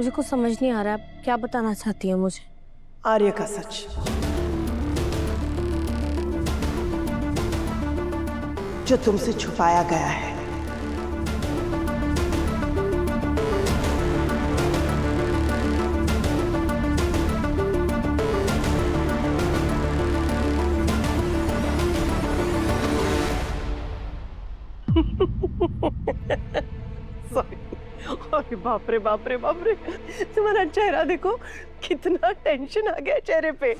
मुझे कुछ समझ नहीं आ रहा है, आप क्या बताना चाहती हैं मुझे? आर्य का सच जो तुमसे छुपाया गया है। सॉरी, अरे बाप रे बाप रे बाप रे, तुम्हारा चेहरा देखो, कितना टेंशन आ गया चेहरे पे।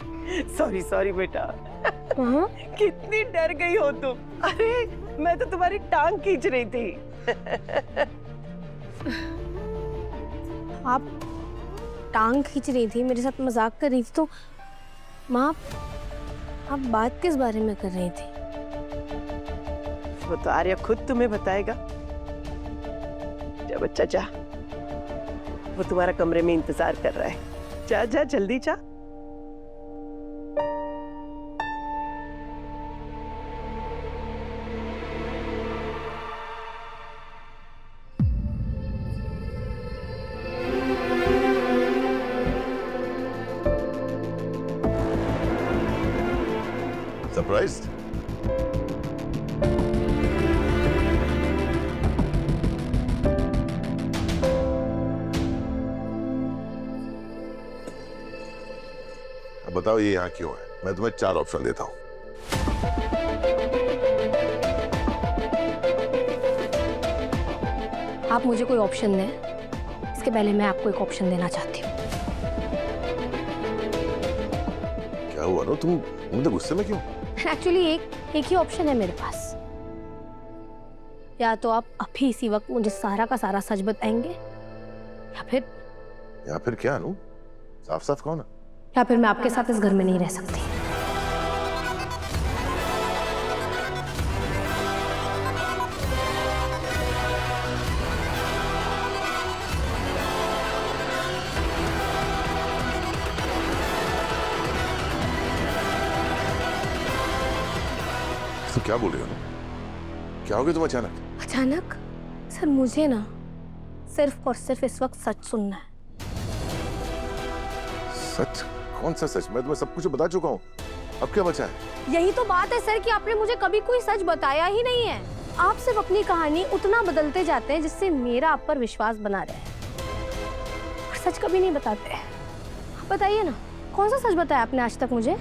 सॉरी सॉरी बेटा। कितनी डर गई हो तुम। अरे मैं तो तुम्हारी टांग खींच रही थी। आप टांग खींच रही थी, मेरे साथ मजाक कर रही थी, तो माँ आप बात किस बारे में कर रही थी? वो तो आर्य खुद तुम्हें बताएगा। जा बच्चा जा, वो तुम्हारा कमरे में इंतजार कर रहा है। जा जा जल्दी जा। Surprised? अब बताओ ये यहाँ क्यों है? मैं तुम्हें 4 ऑप्शन देता हूँ। आप मुझे कोई ऑप्शन दें, इसके पहले मैं आपको एक ऑप्शन देना चाहती हूँ। क्या हुआ ना, तुम मुझे गुस्से में क्यों? एक्चुअली एक ही ऑप्शन है मेरे पास। या तो आप अभी इसी वक्त मुझे सारा का सारा सच बताएंगे, या फिर क्या अनु? साफ साफ कहो ना। या फिर मैं आपके साथ इस घर में नहीं रह सकती। तो क्या बोल रही हो? क्या हो गया तुम अचानक? अचानक? सर मुझे ना सिर्फ और सिर्फ इस वक्त सच सुनना है। सच? कौन सा सच? मैं तुम्हें सब कुछ बता चुका हूँ, अब क्या बचा है? यही तो बात है सर कि आपने मुझे कभी कोई सच बताया ही नहीं है। आप सिर्फ अपनी कहानी उतना बदलते जाते हैं जिससे मेरा आप पर विश्वास बना रहे, और सच कभी नहीं बताते। आप बताइए ना, कौन सा सच बताया आपने आज तक मुझे?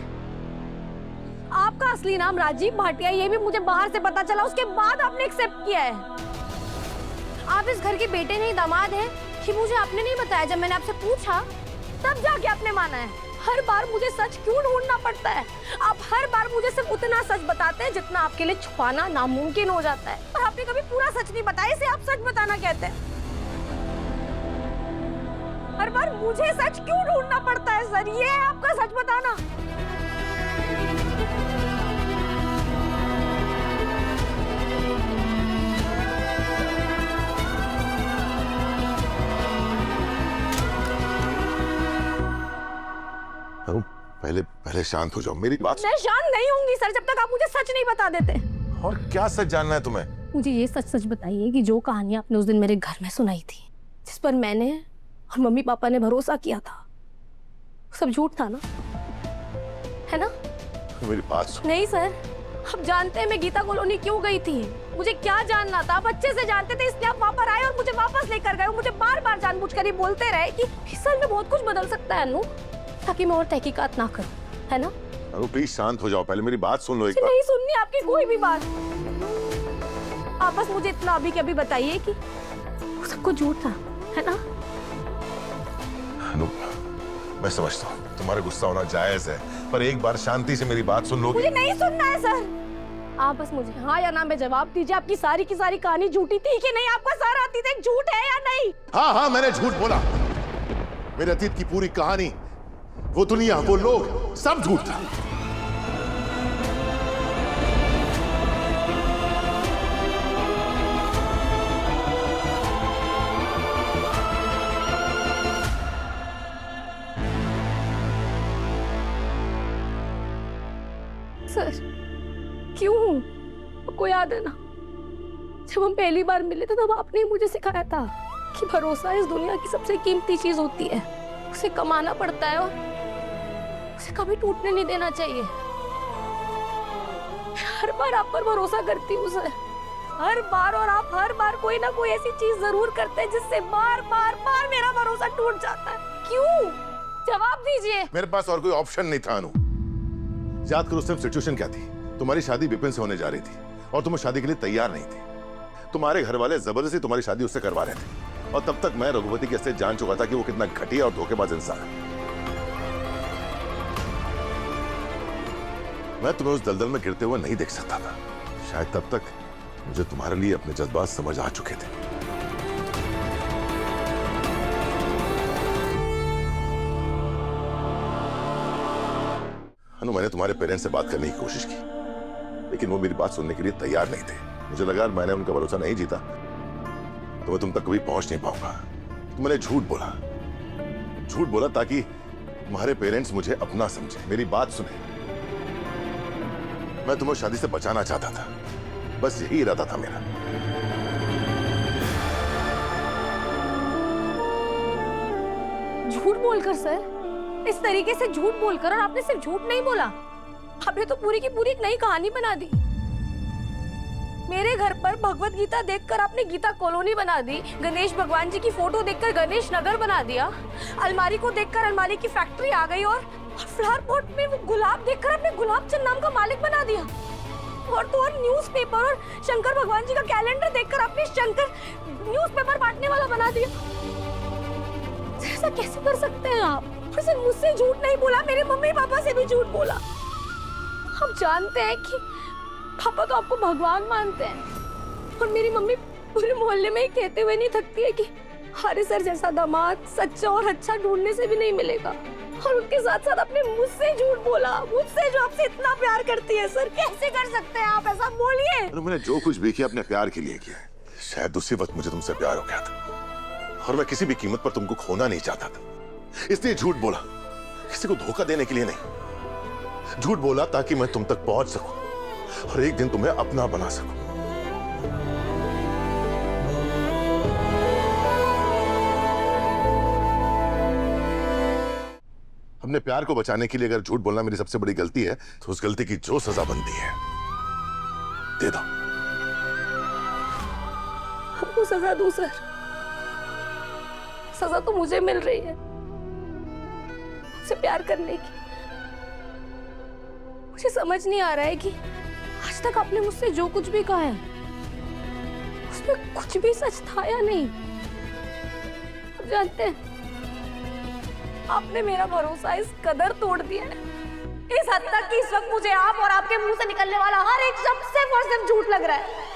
आपका असली नाम राजीव भाटिया, ये भी मुझे बाहर से पता चला, उसके बाद आपने एक्सेप्ट किया है। आप इस घर के बेटे नहीं दामाद हैं, कि मुझे आपने नहीं बताया। जब मैंने आपसे पूछा तब जाके आपने माना है। हर बार मुझे सच क्यों ढूंढना पड़ता है? आप हर बार मुझे सिर्फ उतना सच बताते हैं जितना आपके लिए छुपाना नामुमकिन हो जाता है, और आपने कभी पूरा सच नहीं बताया। इसे आप सच बताना कहते हैं। हर बार मुझे सच क्यों ढूंढना पड़ता है सर? ये है आपका सच बताना? पहले शांत हो जाओ, मेरी बात। मैं शांत नहीं होंगी सर जब तक आप मुझे सच नहीं बता देते। और क्या सच जानना है तुम्हें? मुझे ये सच सच बताइए कि जो कहानी आपने उस दिन मेरे घर में सुनाई थी, जिस पर मैंने और मम्मी पापा ने भरोसा किया था, सब झूठ था ना, है ना? मेरी बात सुन। नहीं सर, आप जानते हैं मैं गीता कॉलोनी क्यों गई थी? मुझे क्या जानना था? आप अच्छे से जानते थे, इसलिए आप वहां पर आए और मुझे वापस लेकर गए। मुझे बार बार जानबूझकर ही बोलते रहे कि इस साल में बहुत कुछ बदल सकता है अनु, ताकि मैं और तहकीकात ना करूं, है ना? अनु प्लीज शांत हो जाओ, पहले मेरी बात सुन लो एक बार। नहीं सुननी आपकी कोई भी बात। आप बस मुझे इतना अभी के अभी बताइए कि वो सब कुछ झूठ था, है ना? अनु, मैं समझता हूँ तुम्हारा गुस्सा होना जायज है, पर एक बार शांति से मेरी बात सुन लो। मुझे नहीं सुनना है सर। आप बस मुझे हाँ या ना में जवाब दीजिए। आपकी सारी की सारी कहानी झूठी थी कि नहीं? आपका सारा अतीत झूठ है या नहीं? हाँ, मैंने झूठ बोला। मेरे अतीत की पूरी कहानी, वो दुनिया, वो लोग, सब झूठ था। सर क्यों? आपको याद है ना, जब हम पहली बार मिले थे तब आपने मुझे सिखाया था कि भरोसा इस दुनिया की सबसे कीमती चीज होती है। उसे कमाना पड़ता है और उसे कभी टूटने नहीं देना चाहिए। हर बार आप पर भरोसा करती हूँ सर, हर बार, और आप हर बार कोई ना कोई ऐसी चीज जरूर करते हैं जिससे बार बार बार मेरा भरोसा टूट जाता है। क्यों? जवाब दीजिए। मेरे पास और कोई ऑप्शन नहीं था अनु। याद करो उस टाइम सिचुएशन क्या थी। तुम्हारी शादी विपिन से होने जा रही थी और तुम उस शादी के लिए तैयार नहीं थी। तुम्हारे घर वाले जबरदस्ती तुम्हारी शादी उससे करवा रहे थे और तब तक मैं रघुपति के असलियत जान चुका था कि वो कितना घटिया और धोखेबाज इंसान है। मैं तुम्हें उस दलदल में गिरते हुए नहीं देख सकता था। शायद तब तक मुझे तुम्हारे लिए अपने जज्बात समझ आ चुके थे। अनु, मैंने तुम्हारे पेरेंट्स से बात करने की कोशिश की, लेकिन वो मेरी बात सुनने के लिए तैयार नहीं थे। मुझे लगा मैंने उनका भरोसा नहीं जीता तो मैं तुम तक कभी पहुंच नहीं पाऊंगा। तो मैंने झूठ बोला ताकि तुम्हारे पेरेंट्स मुझे अपना समझे, मेरी बात सुने। मैं तुम्हें शादी से बचाना चाहता था, बस यही इरादा था मेरा। झूठ बोलकर सर, इस तरीके से झूठ बोलकर, और आपने सिर्फ झूठ नहीं बोला, आपने तो पूरी की पूरी एक नई कहानी बना दी। मेरे घर पर भगवत गीता देखकर आपने गीता कॉलोनी बना दी, गणेश भगवान जी की फोटो देखकर गणेश नगर बना दिया, अलमारी को देखकर अलमारी की फैक्ट्री आ गई, और फ्लावर पॉट में वो गुलाब देखकर आपने गुलाब चंद नाम का मालिक बना दिया, और तो और न्यूज़पेपर और शंकर भगवान जी का कैलेंडर देखकर आपने शंकर न्यूज़पेपर बांटने वाला बना दिया। ऐसा कैसे कर सकते हैं आप? और सिर्फ मुझसे झूठ नहीं बोला, मेरे मम्मी पापा से भी झूठ बोला। हम जानते हैं कि पापा तो आपको भगवान मानते हैं, और मेरी मम्मी पूरे मोहल्ले में ही कहते हुए नहीं थकती है कि हरे सर जैसा दामाद सच्चा और अच्छा ढूंढने से भी नहीं मिलेगा। और उनके साथ साथ आपने मुझसे झूठ बोला, मुझसे जो आपसे इतना प्यार करती है। सर कैसे कर सकते हैं आप? ऐसा बोलिए। मैंने जो कुछ भी किया अपने प्यार के लिए किया। शायद उसी वक्त मुझे तुमसे प्यार हो गया था और मैं किसी भी कीमत पर तुमको खोना नहीं चाहता था, इसलिए झूठ बोला। किसी को धोखा देने के लिए नहीं, झूठ बोला ताकि मैं तुम तक पहुंच सकूं और एक दिन तुम्हें अपना बना सकूं। अपने प्यार को बचाने के लिए अगर झूठ बोलना मेरी सबसे बड़ी गलती है तो उस गलती की जो सजा बनती है दे दो। हमको सजा दो सर। सजा तो मुझे मिल रही है उससे प्यार करने की। मुझे समझ नहीं आ रहा है कि आज तक आपने मुझसे जो कुछ भी कहा है उसमें कुछ भी सच था या नहीं। आप जानते हैं आपने मेरा भरोसा इस कदर तोड़ दिया है, इस हद तक कि इस वक्त मुझे आप और आपके मुंह से निकलने वाला हर एक शब्द सिर्फ और सिर्फ झूठ लग रहा है।